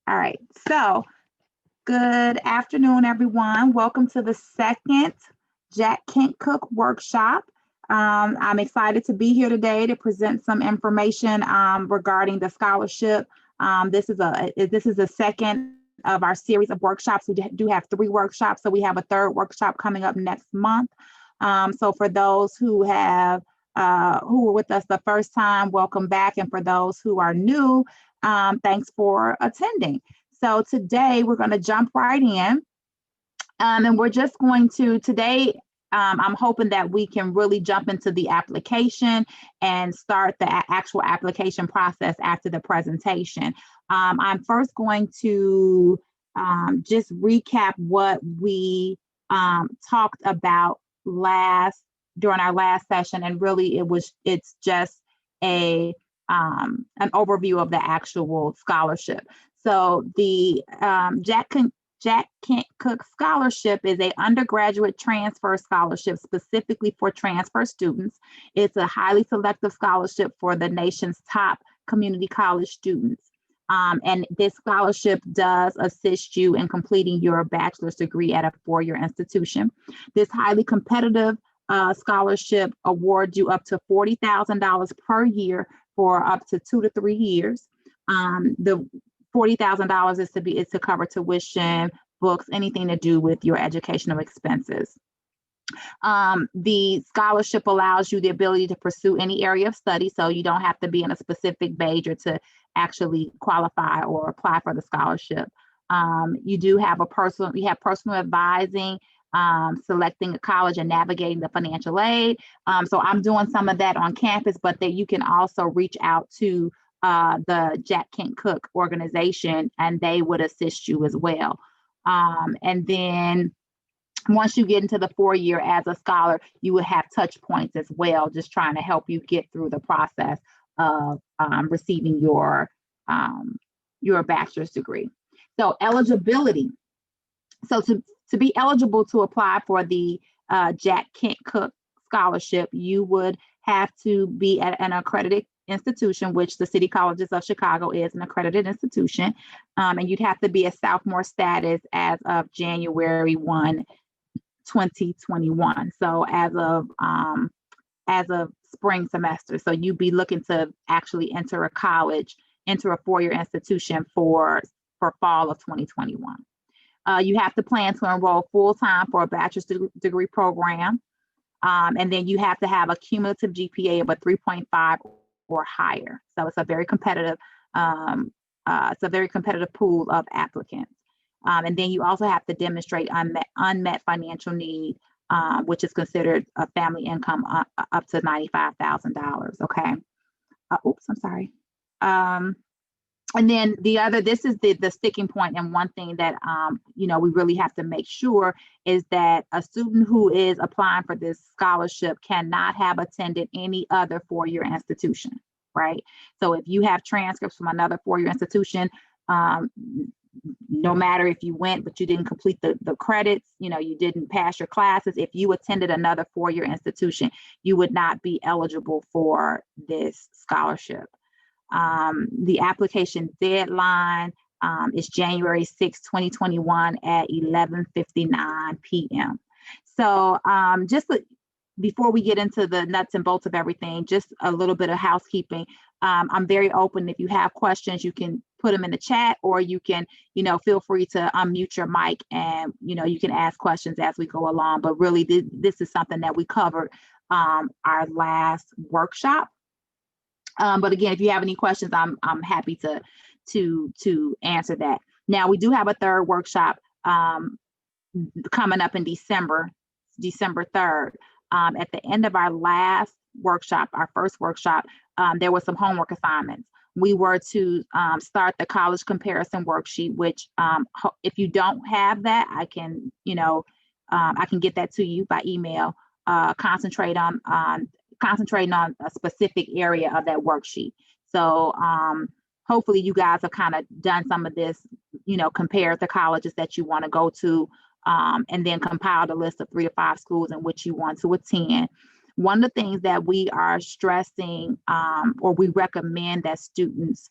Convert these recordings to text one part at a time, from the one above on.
All right, so good afternoon, everyone. Welcome to the second Jack Kent Cook workshop. I'm excited to be here today to present some information regarding the scholarship. This is the second of our series of workshops. We do have 3 workshops, so we have a third workshop coming up next month. So for those who were with us the first time, welcome back, and for those who are new, thanks for attending. So today we're going to jump right in, and we're just going to today. I'm hoping that we can really jump into the application and start the actual application process after the presentation. I'm first going to just recap what we talked about during our last session, and really it's just an overview of the actual scholarship. So the Jack Kent Cook Scholarship is an undergraduate transfer scholarship specifically for transfer students. It's a highly selective scholarship for the nation's top community college students. And this scholarship does assist you in completing your bachelor's degree at a 4-year institution. This highly competitive scholarship awards you up to $40,000 per year for up to 2 to 3 years. The $40,000 is to cover tuition, books, anything to do with your educational expenses. The scholarship allows you the ability to pursue any area of study, so you don't have to be in a specific major to actually qualify or apply for the scholarship. You have personal advising, selecting a college and navigating the financial aid. So I'm doing some of that on campus, but that you can also reach out to the Jack Kent Cook organization, and they would assist you as well. And then once you get into the 4-year as a scholar, you would have touch points as well, just trying to help you get through the process of receiving your bachelor's degree. So eligibility. So to be eligible to apply for the Jack Kent Cook Scholarship, you would have to be at an accredited institution, which the City Colleges of Chicago is an accredited institution, and you'd have to be a sophomore status as of January 1, 2021. So as of spring semester. So you'd be looking to actually enter a 4-year institution for fall of 2021. You have to plan to enroll full-time for a bachelor's degree program. And then you have to have a cumulative GPA of a 3.5 or higher. So it's a very competitive pool of applicants. And then you also have to demonstrate unmet financial need, which is considered a family income up to $95,000. Okay. Oops, I'm sorry. And then this is the sticking point, and one thing that we really have to make sure is that a student who is applying for this scholarship cannot have attended any other 4-year institution, right? So if you have transcripts from another 4-year institution, no matter if you went but you didn't complete the credits, you didn't pass your classes, if you attended another 4-year institution, you would not be eligible for this scholarship. The application deadline is January 6, 2021 at 11:59 p.m. So before we get into the nuts and bolts of everything, just a little bit of housekeeping. I'm very open. If you have questions, you can put them in the chat, or you can, feel free to unmute your mic, and, you can ask questions as we go along. But really, this is something that we covered our last workshop. But again, if you have any questions, I'm happy to answer that. Now, we do have a third workshop coming up in December 3rd. At the end of our last workshop, our first workshop, there was some homework assignments. We were to start the college comparison worksheet, which if you don't have that, I can get that to you by email. Concentrating on a specific area of that worksheet. So hopefully you guys have kind of done some of this, compared the colleges that you want to go to, and then compiled a list of 3 to 5 schools in which you want to attend. One of the things that we are stressing, or we recommend that students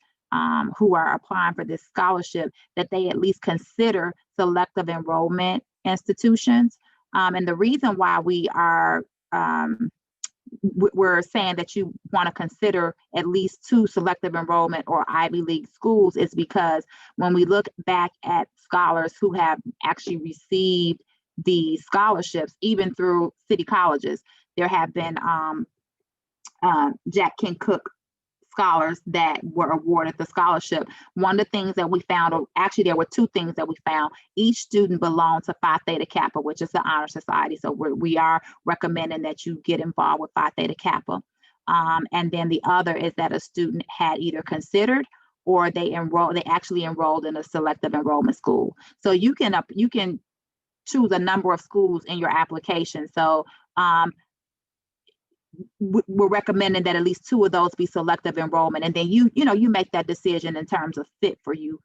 who are applying for this scholarship, that they at least consider selective enrollment institutions. And the reason why we're saying that you want to consider at least 2 selective enrollment or Ivy League schools is because when we look back at scholars who have actually received the scholarships, even through city colleges, there have been Jack Kent Cooke scholars that were awarded the scholarship. One of the things that we found, or actually there were 2 things that we found. Each student belonged to Phi Theta Kappa, which is the honor society. So we are recommending that you get involved with Phi Theta Kappa. And then the other is that a student had either considered or they actually enrolled in a selective enrollment school. So you can choose a number of schools in your application. So we're recommending that at least 2 of those be selective enrollment, and then you make that decision in terms of fit for you.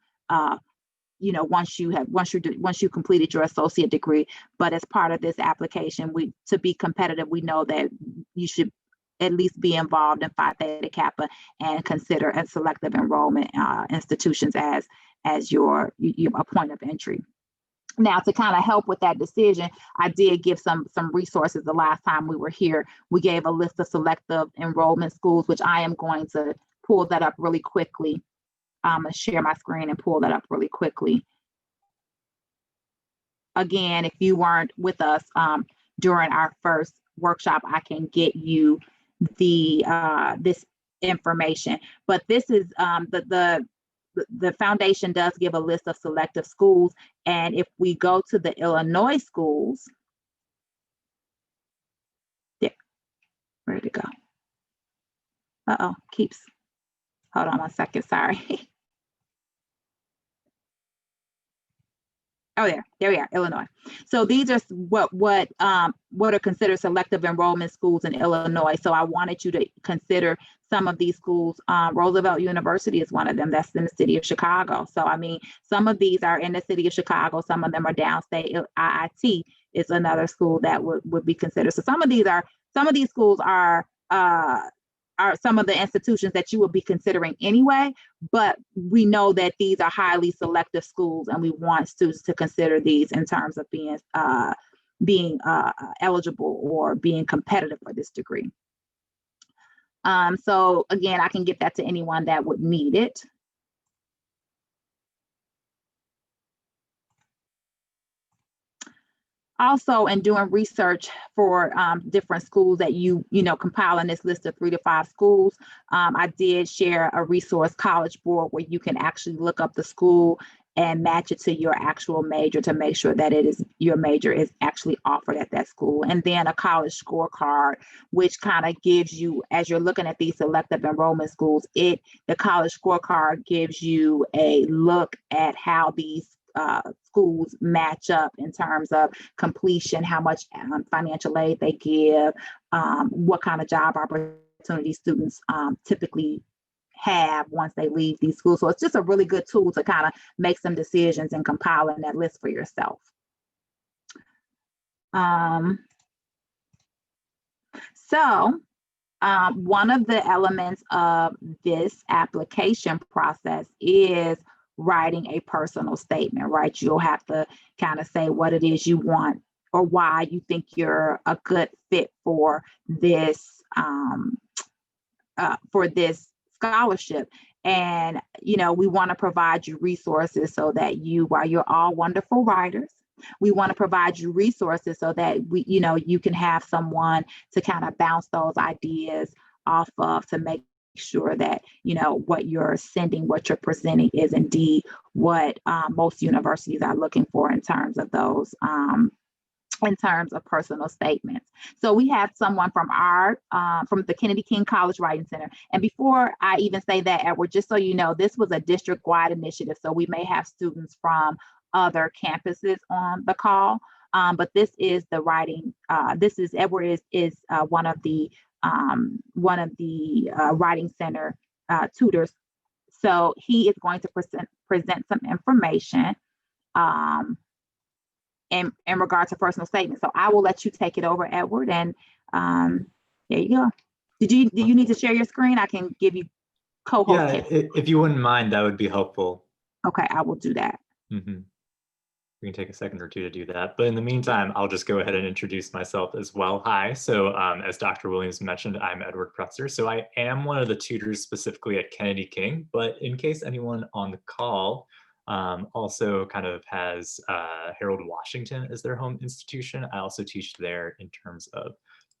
Once you completed your associate degree. But as part of this application, to be competitive, we know that you should at least be involved in Phi Theta Kappa and consider a selective enrollment institutions as your point of entry. Now, to kind of help with that decision, I did give some resources the last time we were here. We gave a list of selective enrollment schools, which I am going to pull that up really quickly. I'm going to share my screen and pull that up really quickly. Again, if you weren't with us during our first workshop, I can get you this information. But this is the foundation does give a list of selective schools. And if we go to the Illinois schools, where'd it go? Hold on one second, sorry. Oh, there we are, Illinois. So these are what are considered selective enrollment schools in Illinois. So I wanted you to consider some of these schools. Roosevelt University is one of them. That's in the city of Chicago. So I mean, some of these are in the city of Chicago. Some of them are downstate. IIT is another school that would be considered. So some of these schools are some of the institutions that you would be considering anyway, but we know that these are highly selective schools, and we want students to consider these in terms of being eligible or being competitive for this degree. So again, I can get that to anyone that would need it. Also, in doing research for different schools that compiling this list of 3 to 5 schools, I did share a resource, College Board, where you can actually look up the school and match it to your actual major to make sure that your major is actually offered at that school. And then a college scorecard, which kind of gives you, as you're looking at these selective enrollment schools, the college scorecard gives you a look at how these schools match up in terms of completion, how much financial aid they give, what kind of job opportunities students typically have once they leave these schools. So it's just a really good tool to kind of make some decisions and compiling that list for yourself. So one of the elements of this application process is writing a personal statement, right? You'll have to kind of say what it is you want or why you think you're a good fit for this scholarship. And, we want to provide you resources so that while you're all wonderful writers, we want to provide you resources so that you can have someone to kind of bounce those ideas off of, to make sure that what you're sending, what you're presenting is indeed what most universities are looking for in terms of those in terms of personal statements. So we have someone from from the Kennedy King College Writing Center. And before I even say that, Edward, just so you know, this was a district-wide initiative, so we may have students from other campuses on the call, but this is the writing. Edward is one of the writing center tutors. So he is going to present some information in regard to personal statements. So I will let you take it over, Edward, and there you go. Do you need to share your screen? I can give you. co-host Yeah, table. if you wouldn't mind, that would be helpful. Okay, I will do that. We can take a second or two to do that. But in the meantime, I'll just go ahead and introduce myself as well. Hi, so as Dr. Williams mentioned, I'm Edward Pretzer. So I am one of the tutors specifically at Kennedy King, but in case anyone on the call also kind of has Harold Washington as their home institution, I also teach there in terms of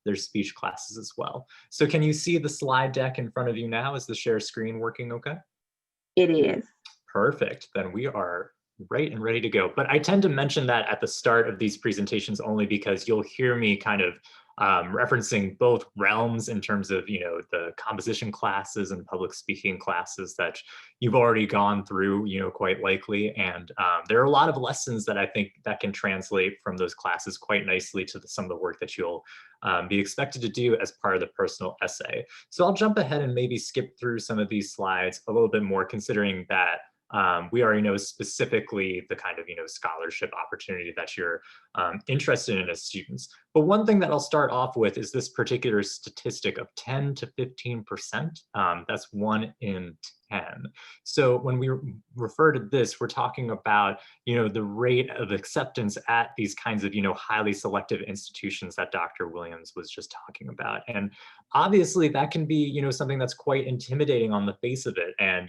their speech classes as well. So can you see the slide deck in front of you now? Is the share screen working okay? It is. Perfect. Then we are right and ready to go. But I tend to mention that at the start of these presentations only because you'll hear me kind of referencing both realms in terms of, the composition classes and public speaking classes that you've already gone through, quite likely. And there are a lot of lessons that I think that can translate from those classes quite nicely to some of the work that you'll be expected to do as part of the personal essay. So I'll jump ahead and maybe skip through some of these slides a little bit more, considering that we already know specifically the kind of scholarship opportunity that you're interested in as students. But one thing that I'll start off with is this particular statistic of 10 to 15%. That's 1 in 10. So when we refer to this, we're talking about the rate of acceptance at these kinds of highly selective institutions that Dr. Williams was just talking about. And obviously that can be something that's quite intimidating on the face of it. And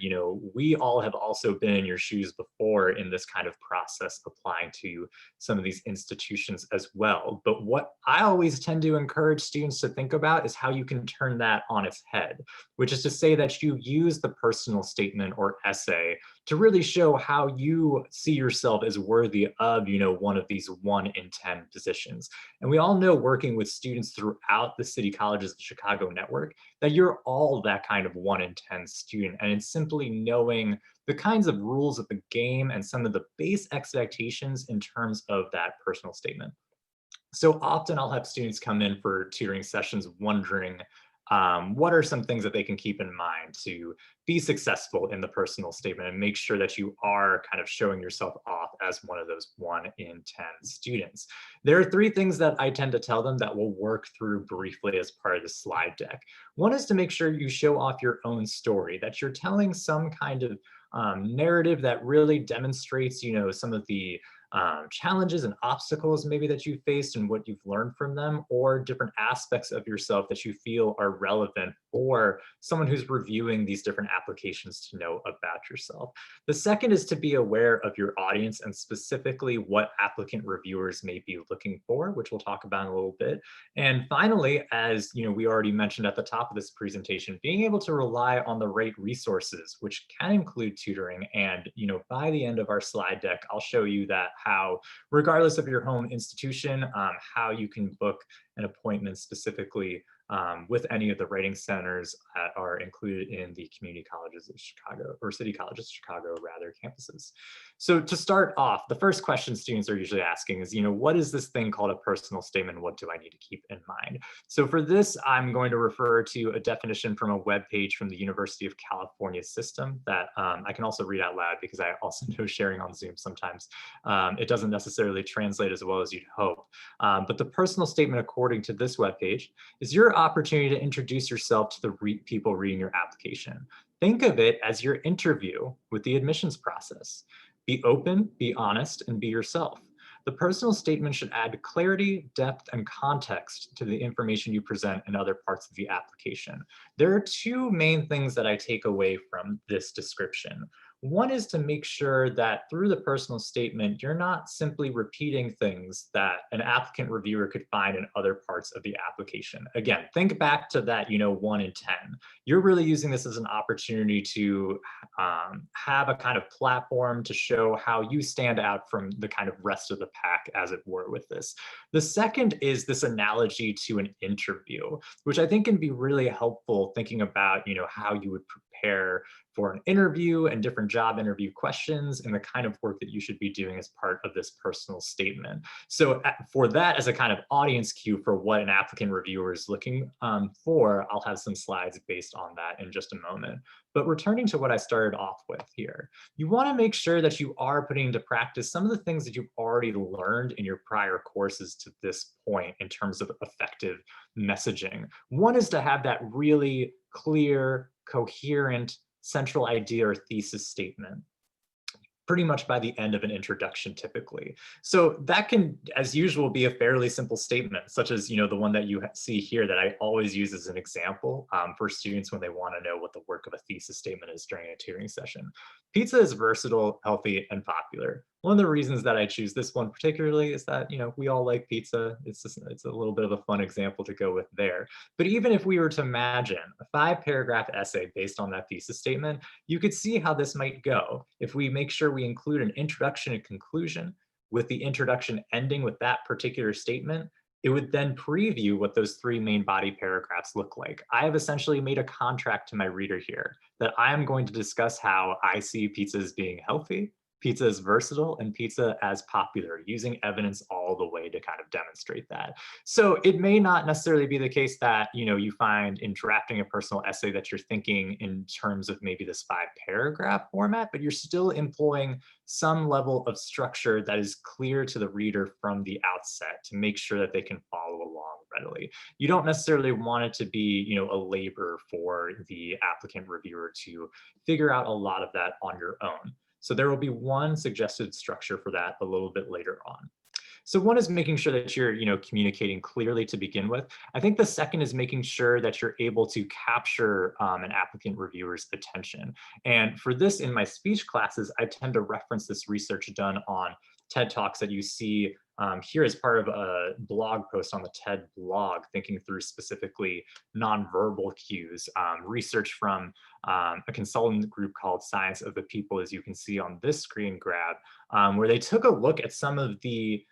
we all have also been in your shoes before in this kind of process, applying to some of these institutions as well. But what I always tend to encourage students to think about is how you can turn that on its head, which is to say that you use the personal statement or essay to really show how you see yourself as worthy of, one of these 1 in 10 positions. And we all know, working with students throughout the City Colleges of Chicago network, that you're all that kind of 1 in 10 student. And it's simply knowing the kinds of rules of the game and some of the base expectations in terms of that personal statement. So often I'll have students come in for tutoring sessions wondering, what are some things that they can keep in mind to be successful in the personal statement and make sure that you are kind of showing yourself off as one of those 1 in 10 students. There are 3 things that I tend to tell them that we'll work through briefly as part of the slide deck. One is to make sure you show off your own story, that you're telling some kind of narrative that really demonstrates, some of the challenges and obstacles maybe that you faced and what you've learned from them, or different aspects of yourself that you feel are relevant for someone who's reviewing these different applications to know about yourself. The second is to be aware of your audience and specifically what applicant reviewers may be looking for, which we'll talk about in a little bit. And finally, as we already mentioned at the top of this presentation, being able to rely on the right resources, which can include tutoring. And by the end of our slide deck, I'll show you that how, regardless of your home institution, how you can book an appointment specifically with any of the writing centers that are included in the community colleges of Chicago, or city colleges of Chicago, rather, campuses. So to start off, the first question students are usually asking is, what is this thing called a personal statement? What do I need to keep in mind? So for this, I'm going to refer to a definition from a webpage from the University of California system that I can also read out loud, because I also know sharing on Zoom sometimes it doesn't necessarily translate as well as you'd hope. But the personal statement, according to this webpage, is your opportunity to introduce yourself to the people reading your application. Think of it as your interview with the admissions process. Be open, be honest, and be yourself. The personal statement should add clarity, depth, and context to the information you present in other parts of the application. There are 2 main things that I take away from this description. One is to make sure that through the personal statement, you're not simply repeating things that an applicant reviewer could find in other parts of the application. Again, think back to that, 1 in 10. You're really using this as an opportunity to have a kind of platform to show how you stand out from the kind of rest of the pack, as it were, with this. The second is this analogy to an interview, which I think can be really helpful thinking about, how you would prepare for an interview and different job interview questions and the kind of work that you should be doing as part of this personal statement. So for that, as a kind of audience cue for what an applicant reviewer is looking for, I'll have some slides based on that in just a moment. But returning to what I started off with here, you want to make sure that you are putting into practice some of the things that you've already learned in your prior courses to this point in terms of effective messaging. One is to have that really clear, coherent, central idea or thesis statement pretty much by the end of an introduction typically. So that can, as usual, be a fairly simple statement, such as the one that you see here that I always use as an example for students when they want to know what the work of a thesis statement is during a tutoring session. Pizza is versatile, healthy, and popular. One of the reasons that I choose this one particularly is that we all like pizza. It's a little bit of a fun example to go with there. But even if we were to imagine a 5-paragraph essay based on that thesis statement, you could see how this might go if we make sure we include an introduction and conclusion, with the introduction ending with that particular statement. It would then preview what those 3 main body paragraphs look like. I have essentially made a contract to my reader here that I am going to discuss how I see pizza as being healthy, pizza as versatile, and pizza as popular, using evidence all the way to kind of demonstrate that. So it may not necessarily be the case that you find in drafting a personal essay that you're thinking in terms of maybe this 5-paragraph format, but you're still employing some level of structure that is clear to the reader from the outset to make sure that they can follow along readily. You don't necessarily want it to be a labor for the applicant reviewer to figure out a lot of that on your own. So there will be one suggested structure for that a little bit later on. So one is making sure that you're communicating clearly to begin with. I think the second is making sure that you're able to capture an applicant reviewer's attention. And for this, in my speech classes, I tend to reference this research done on TED Talks that you see here as part of a blog post on the TED blog, thinking through specifically nonverbal cues, research from a consultant group called Science of the People, as you can see on this screen grab, where they took a look at some of the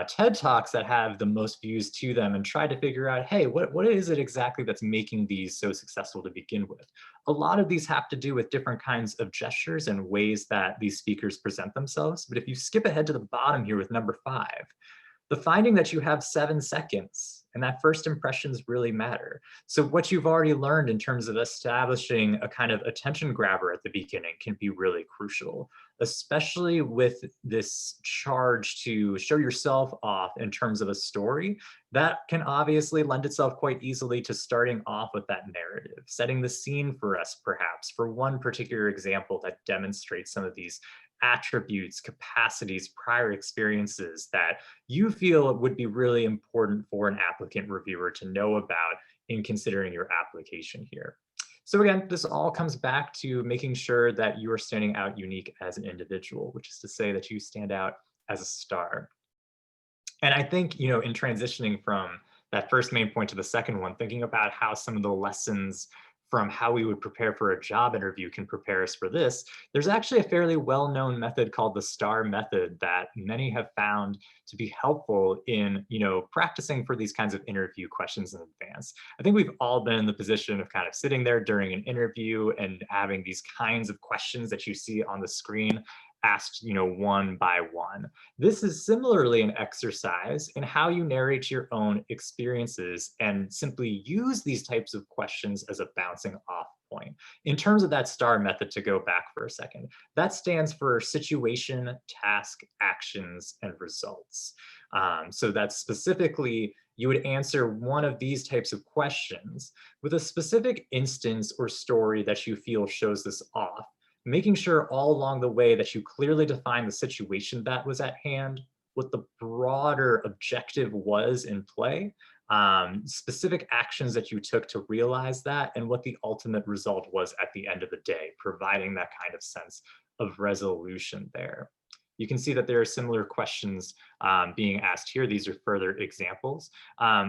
TED Talks that have the most views to them and tried to figure out, hey, what is it exactly that's making these so successful to begin with? A lot of these have to do with different kinds of gestures and ways that these speakers present themselves. But if you skip ahead to the bottom here with number 5, the finding that you have 7 seconds and that first impressions really matter. So what you've already learned in terms of establishing a kind of attention grabber at the beginning can be really crucial, especially with this charge to show yourself off in terms of a story. That can obviously lend itself quite easily to starting off with that narrative, setting the scene for us, perhaps, for one particular example that demonstrates some of these attributes, capacities, prior experiences that you feel would be really important for an applicant reviewer to know about in considering your application here. So again, this all comes back to making sure that you are standing out unique as an individual, which is to say that you stand out as a star. And I think, in transitioning from that first main point to the second one, thinking about how some of the lessons from how we would prepare for a job interview can prepare us for this, there's actually a fairly well-known method called the STAR method that many have found to be helpful in, practicing for these kinds of interview questions in advance. I think we've all been in the position of kind of sitting there during an interview and having these kinds of questions that you see on the screen asked, one by one. This is similarly an exercise in how you narrate your own experiences and simply use these types of questions as a bouncing off point. In terms of that STAR method, to go back for a second, that stands for situation, task, actions, and results. So that's specifically, you would answer one of these types of questions with a specific instance or story that you feel shows this off, making sure all along the way that you clearly define the situation that was at hand, what the broader objective was in play, specific actions that you took to realize that, and what the ultimate result was at the end of the day, providing that kind of sense of resolution there. You can see that there are similar questions being asked here. These are further examples.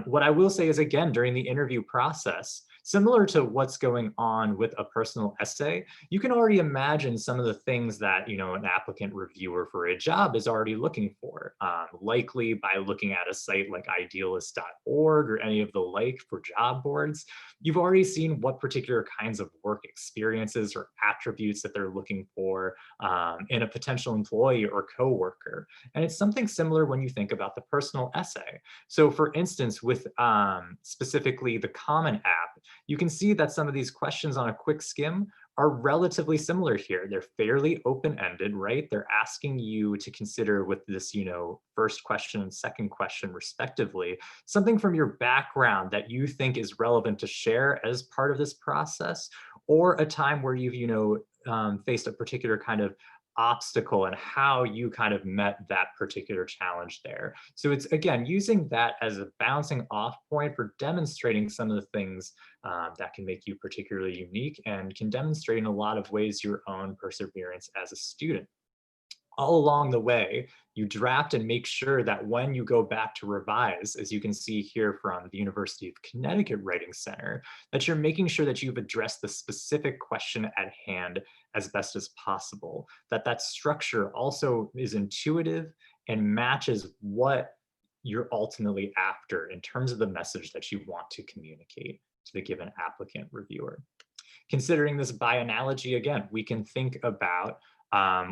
What I will say is, again, during the interview process, similar to what's going on with a personal essay, you can already imagine some of the things that an applicant reviewer for a job is already looking for, likely by looking at a site like idealist.org or any of the like for job boards. You've already seen what particular kinds of work experiences or attributes that they're looking for in a potential employee or coworker. And it's something similar when you think about the personal essay. So for instance, with specifically the Common App, you can see that some of these questions on a quick skim are relatively similar here. They're fairly open-ended, right? They're asking you to consider with this, first question and second question respectively, something from your background that you think is relevant to share as part of this process, or a time where you've, faced a particular kind of obstacle and how you kind of met that particular challenge there. So it's, again, using that as a bouncing off point for demonstrating some of the things that can make you particularly unique and can demonstrate in a lot of ways your own perseverance as a student. All along the way, you draft and make sure that when you go back to revise, as you can see here from the University of Connecticut Writing Center, that you're making sure that you've addressed the specific question at hand as best as possible, that that structure also is intuitive and matches what you're ultimately after in terms of the message that you want to communicate to the given applicant reviewer. Considering this by analogy, again, we can think about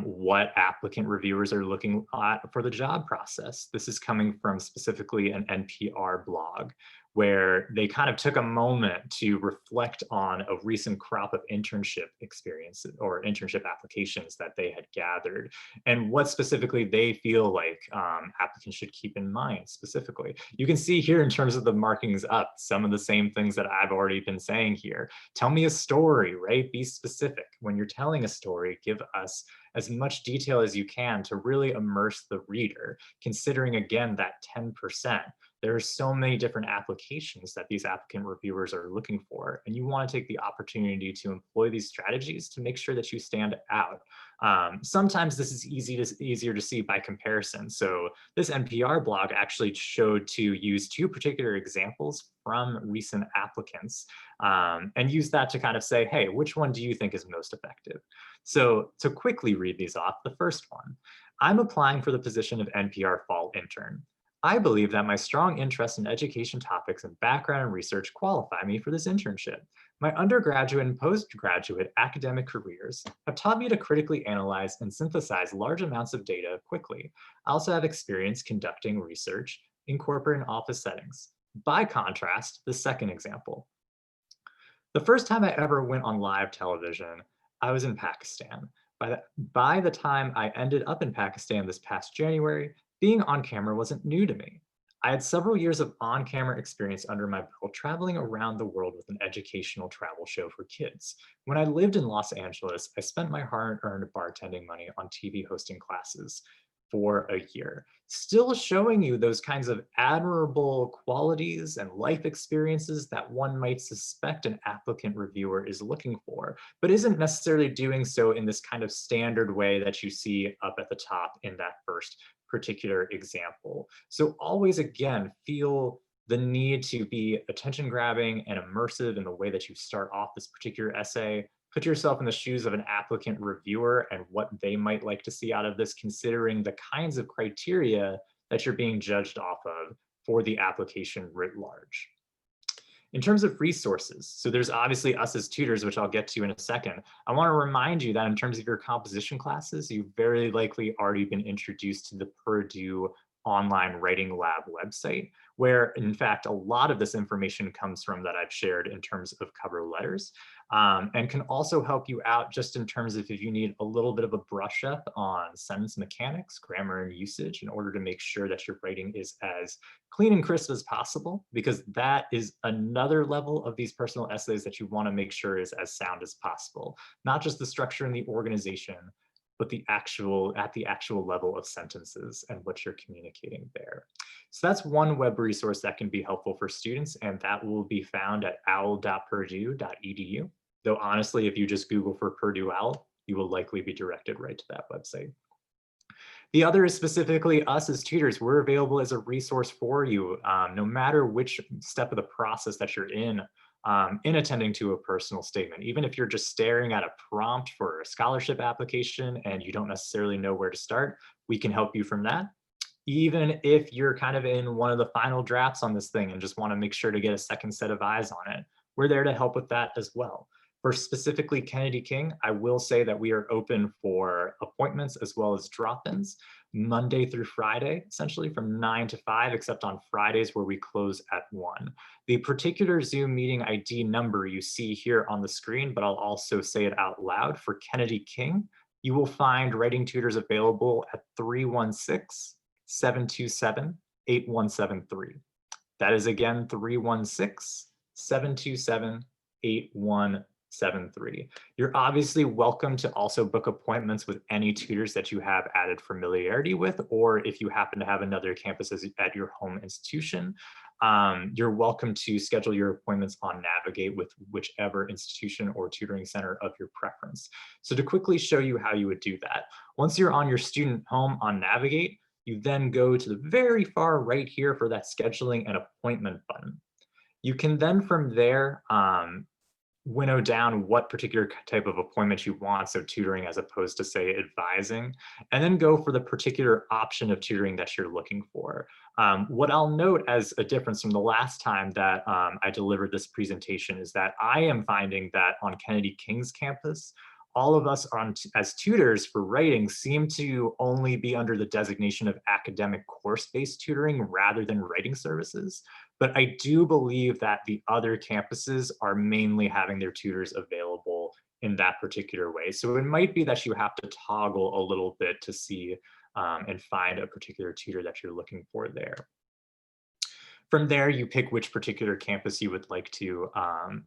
what applicant reviewers are looking at for the job process. This is coming from specifically an NPR blog, where they kind of took a moment to reflect on a recent crop of internship experiences or internship applications that they had gathered, and what specifically they feel like applicants should keep in mind specifically. You can see here in terms of the markings up, some of the same things that I've already been saying here. Tell me a story, right? Be specific. When you're telling a story, give us as much detail as you can to really immerse the reader, considering again that 10%. There are so many different applications that these applicant reviewers are looking for, and you want to take the opportunity to employ these strategies to make sure that you stand out. Sometimes this is easier to see by comparison. So this NPR blog actually showed to use two particular examples from recent applicants and use that to kind of say, hey, which one do you think is most effective? So to quickly read these off, the first one, I'm applying for the position of NPR fall intern. I believe that my strong interest in education topics and background in research qualify me for this internship. My undergraduate and postgraduate academic careers have taught me to critically analyze and synthesize large amounts of data quickly. I also have experience conducting research in corporate and office settings. By contrast, the second example. The first time I ever went on live television, I was in Pakistan. By the time I ended up in Pakistan this past January, being on camera wasn't new to me. I had several years of on-camera experience under my belt traveling around the world with an educational travel show for kids. When I lived in Los Angeles, I spent my hard-earned bartending money on TV hosting classes for a year, still showing you those kinds of admirable qualities and life experiences that one might suspect an applicant reviewer is looking for, but isn't necessarily doing so in this kind of standard way that you see up at the top in that first particular example. So always, again, feel the need to be attention grabbing and immersive in the way that you start off this particular essay. Put yourself in the shoes of an applicant reviewer and what they might like to see out of this, considering the kinds of criteria that you're being judged off of for the application writ large. In terms of resources, so there's obviously us as tutors, which I'll get to in a second. I want to remind you that in terms of your composition classes, you've very likely already been introduced to the Purdue online writing lab website, where in fact a lot of this information comes from that I've shared in terms of cover letters, and can also help you out just in terms of if you need a little bit of a brush up on sentence mechanics, grammar, and usage in order to make sure that your writing is as clean and crisp as possible, because that is another level of these personal essays that you want to make sure is as sound as possible. Not just the structure and the organization, but at the actual level of sentences and what you're communicating there. So that's one web resource that can be helpful for students, and that will be found at owl.purdue.edu. Though honestly, if you just Google for Purdue OWL, you will likely be directed right to that website. The other is specifically us as tutors. We're available as a resource for you, no matter which step of the process that you're in attending to a personal statement. Even if you're just staring at a prompt for a scholarship application and you don't necessarily know where to start, we can help you from that. Even if you're kind of in one of the final drafts on this thing and just want to make sure to get a second set of eyes on it, we're there to help with that as well. For specifically Kennedy King, I will say that we are open for appointments as well as drop-ins Monday through Friday, essentially from 9 to 5, except on Fridays where we close at 1. The particular Zoom meeting ID number you see here on the screen, but I'll also say it out loud, for Kennedy King, you will find writing tutors available at 316-727-8173. That is again 316-727-8173. 1920x1080. You're obviously welcome to also book appointments with any tutors that you have added familiarity with, or if you happen to have another campus at your home institution, you're welcome to schedule your appointments on Navigate with whichever institution or tutoring center of your preference. So to quickly show you how you would do that, once you're on your student home on Navigate, you then go to the very far right here for that scheduling and appointment button. You can then from there winnow down what particular type of appointment you want, so tutoring as opposed to say advising, and then go for the particular option of tutoring that you're looking for. What I'll note as a difference from the last time that I delivered this presentation is that I am finding that on Kennedy King's campus, all of us as tutors for writing seem to only be under the designation of academic course-based tutoring rather than writing services. But I do believe that the other campuses are mainly having their tutors available in that particular way. So it might be that you have to toggle a little bit to see and find a particular tutor that you're looking for there. From there, you pick which particular campus you would like to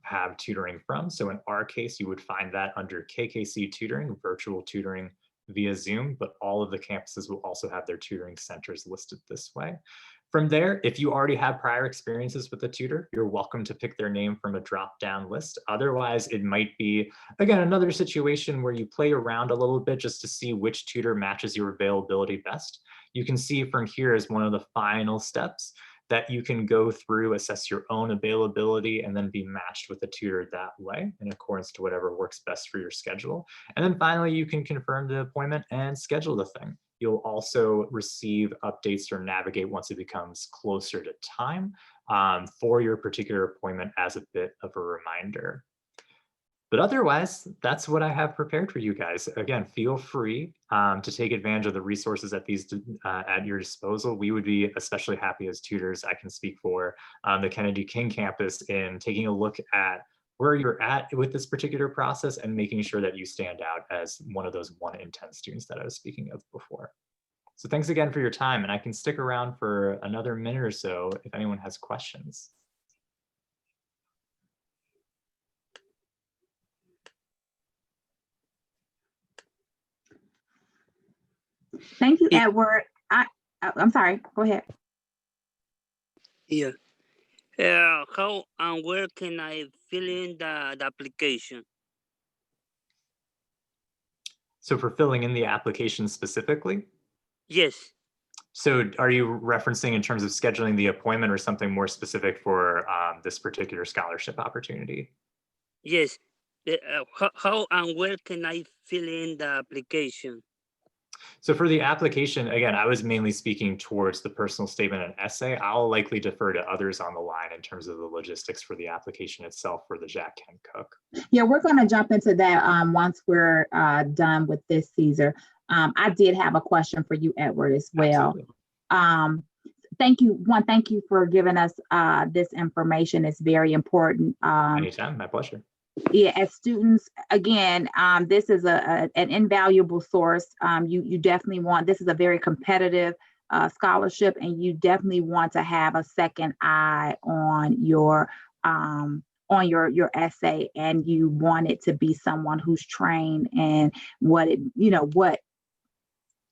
have tutoring from. So in our case, you would find that under KKC tutoring, virtual tutoring via Zoom, but all of the campuses will also have their tutoring centers listed this way. From there, if you already have prior experiences with a tutor, you're welcome to pick their name from a drop-down list. Otherwise, it might be, again, another situation where you play around a little bit just to see which tutor matches your availability best. You can see from here as one of the final steps that you can go through, assess your own availability, and then be matched with a tutor that way in accordance to whatever works best for your schedule. And then finally, you can confirm the appointment and schedule the thing. You'll also receive updates from Navigate once it becomes closer to time for your particular appointment as a bit of a reminder. But otherwise, that's what I have prepared for you guys. Again, feel free to take advantage of the resources at your disposal. We would be especially happy as tutors, I can speak for the Kennedy King campus, in taking a look at where you're at with this particular process and making sure that you stand out as one of those 1 in 10 students that I was speaking of before. So thanks again for your time, and I can stick around for another minute or so if anyone has questions. Thank you, Edward. I'm sorry, go ahead. Yeah. How and where can I fill in the application? So for filling in the application specifically? Yes. So are you referencing in terms of scheduling the appointment or something more specific for this particular scholarship opportunity? Yes. How and where can I fill in the application? So for the application, again, I was mainly speaking towards the personal statement and essay. I'll likely defer to others on the line in terms of the logistics for the application itself for the Jack Kent Cook. Yeah, we're going to jump into that once we're done with this, Caesar. I did have a question for you, Edward, as well. Thank you. Thank you for giving us this information. It's very important. Anytime, my pleasure. Yeah, as students, again, this is an invaluable source. You definitely want, this is a very competitive scholarship, and you definitely want to have a second eye on your essay, and you want it to be someone who's trained in what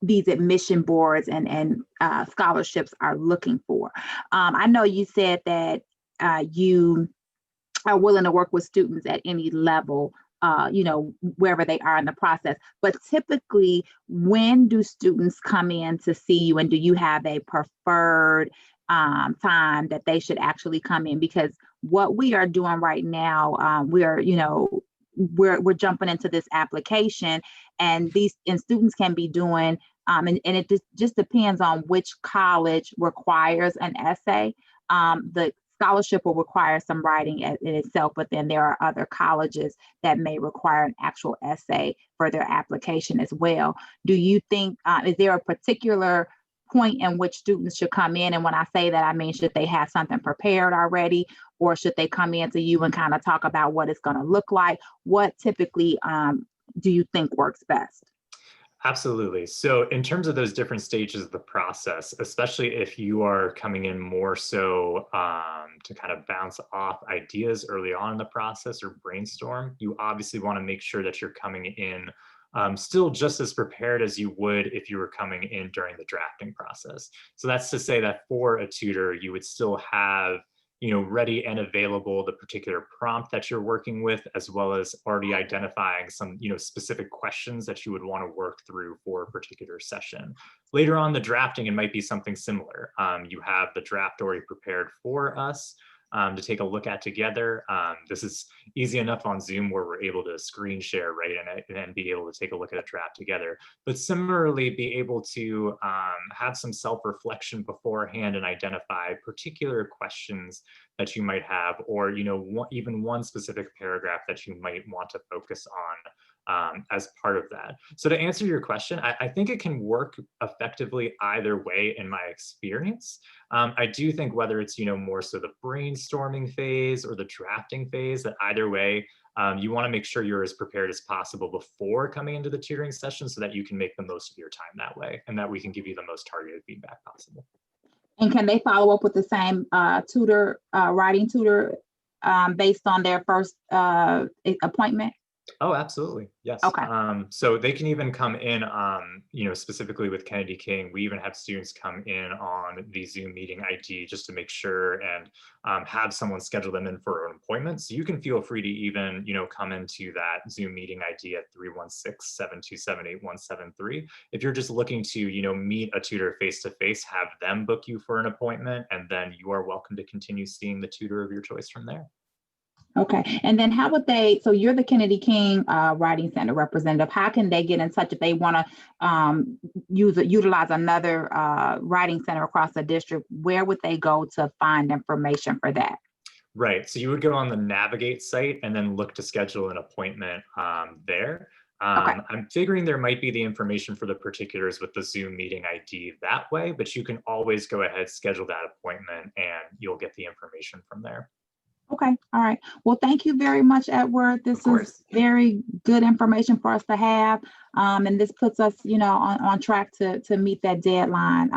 these admission boards and scholarships are looking for. I know you said that you are willing to work with students at any level, wherever they are in the process. But typically, when do students come in to see you, and do you have a preferred time that they should actually come in? Because what we are doing right now, we're jumping into this application, and students can be doing, and it just depends on which college requires an essay. The scholarship will require some writing in itself, but then there are other colleges that may require an actual essay for their application as well. Do you think, is there a particular point in which students should come in? And when I say that, I mean, should they have something prepared already, or should they come in to you and kind of talk about what it's going to look like? What typically do you think works best? Absolutely. So in terms of those different stages of the process, especially if you are coming in more so to kind of bounce off ideas early on in the process or brainstorm, you obviously want to make sure that you're coming in still just as prepared as you would if you were coming in during the drafting process. So that's to say that for a tutor, you would still have ready and available the particular prompt that you're working with, as well as already identifying some, specific questions that you would want to work through for a particular session. Later on the drafting, it might be something similar. You have the draft already prepared for us to take a look at together. This is easy enough on Zoom where we're able to screen share, right, and be able to take a look at a draft together. But similarly, be able to have some self-reflection beforehand and identify particular questions that you might have, or even one specific paragraph that you might want to focus on as part of that. So to answer your question, I think it can work effectively either way in my experience. I do think whether it's more so the brainstorming phase or the drafting phase, that either way, you want to make sure you're as prepared as possible before coming into the tutoring session so that you can make the most of your time that way, and that we can give you the most targeted feedback possible. And can they follow up with the same writing tutor based on their first appointment? Oh, absolutely. Yes. Okay. So they can even come in, specifically with Kennedy King, we even have students come in on the Zoom meeting ID just to make sure and have someone schedule them in for an appointment. So you can feel free to even, come into that Zoom meeting ID at 316-727-8173. If you're just looking to, meet a tutor face-to-face, have them book you for an appointment, and then you are welcome to continue seeing the tutor of your choice from there. Okay, and then how would they, so you're the Kennedy King Writing Center representative, how can they get in touch if they want to utilize another writing center across the district? Where would they go to find information for that? Right, so you would go on the Navigate site and then look to schedule an appointment there. Okay. I'm figuring there might be the information for the particulars with the Zoom meeting ID that way, but you can always go ahead, schedule that appointment, and you'll get the information from there. Okay, all right. Well, thank you very much, Edward. This is very good information for us to have. And this puts us, on track to meet that deadline,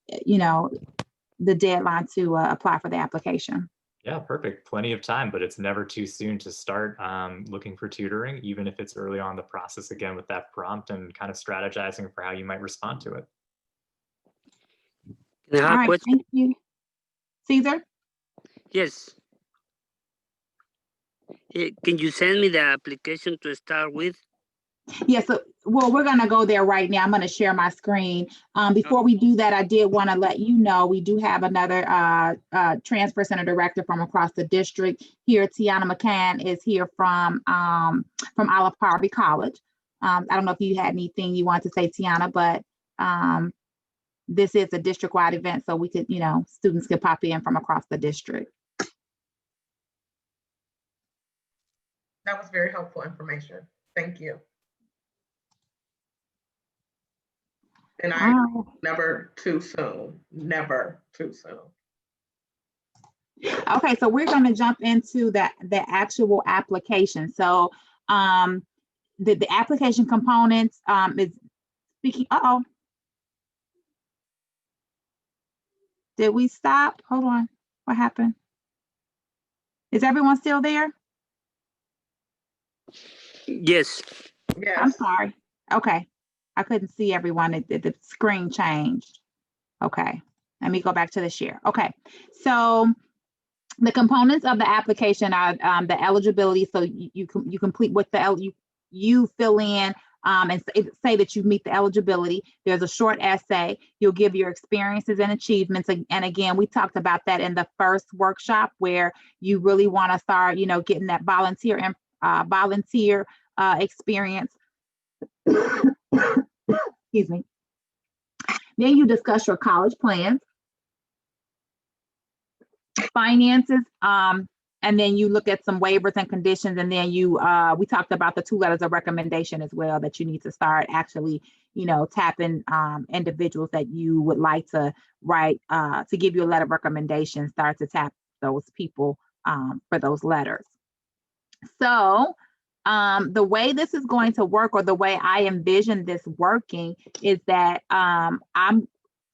the deadline to apply for the application. Yeah, perfect. Plenty of time, but it's never too soon to start looking for tutoring, even if it's early on the process, again, with that prompt and kind of strategizing for how you might respond to it. All right, thank you. Caesar? Yes. Can you send me the application to start with? Yes, well, we're going to go there right now. I'm going to share my screen. Before we do that, I did want to let you know we do have another transfer center director from across the district here. Tiana McCann is here from Olive Harvey College. I don't know if you had anything you want to say, Tiana, but this is a district-wide event, so we could, students could pop in from across the district. That was very helpful information. Thank you. And never too soon, never too soon. Okay, so we're going to jump into the actual application. So the application components is speaking. Uh-oh. Did we stop? Hold on. What happened? Is everyone still there? Yes. Yes. I'm sorry. Okay. I couldn't see everyone. The screen changed. Okay. Let me go back to the share. Okay. So the components of the application are the eligibility. So you complete what you fill in and say that you meet the eligibility. There's a short essay. You'll give your experiences and achievements. And again, we talked about that in the first workshop where you really want to start, getting that volunteer experience. Excuse me. Then you discuss your college plans, finances, and then you look at some waivers and conditions, and then we talked about the 2 letters of recommendation as well, that you need to start actually, tapping individuals that you would like to write to give you a letter of recommendation, start to tap those people for those letters. So The way this is going to work, or the way I envision this working, is that I'm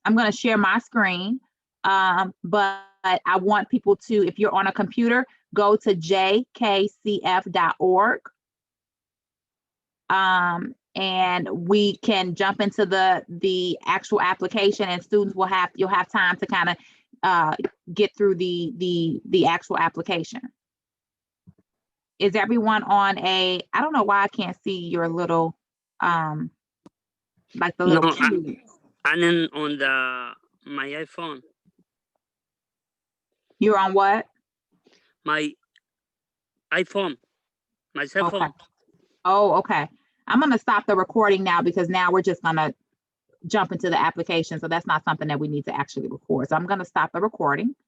going to share my screen, but I want people to, if you're on a computer, go to jkcf.org. And we can jump into the actual application, and students you'll have time to kind of get through the actual application. Is everyone on I don't know why I can't see your little, like the little cube. I'm on my iPhone. You're on what? My iPhone, my cell phone. Okay. Oh, okay. I'm going to stop the recording now, because now we're just going to jump into the application. So that's not something that we need to actually record. So I'm going to stop the recording.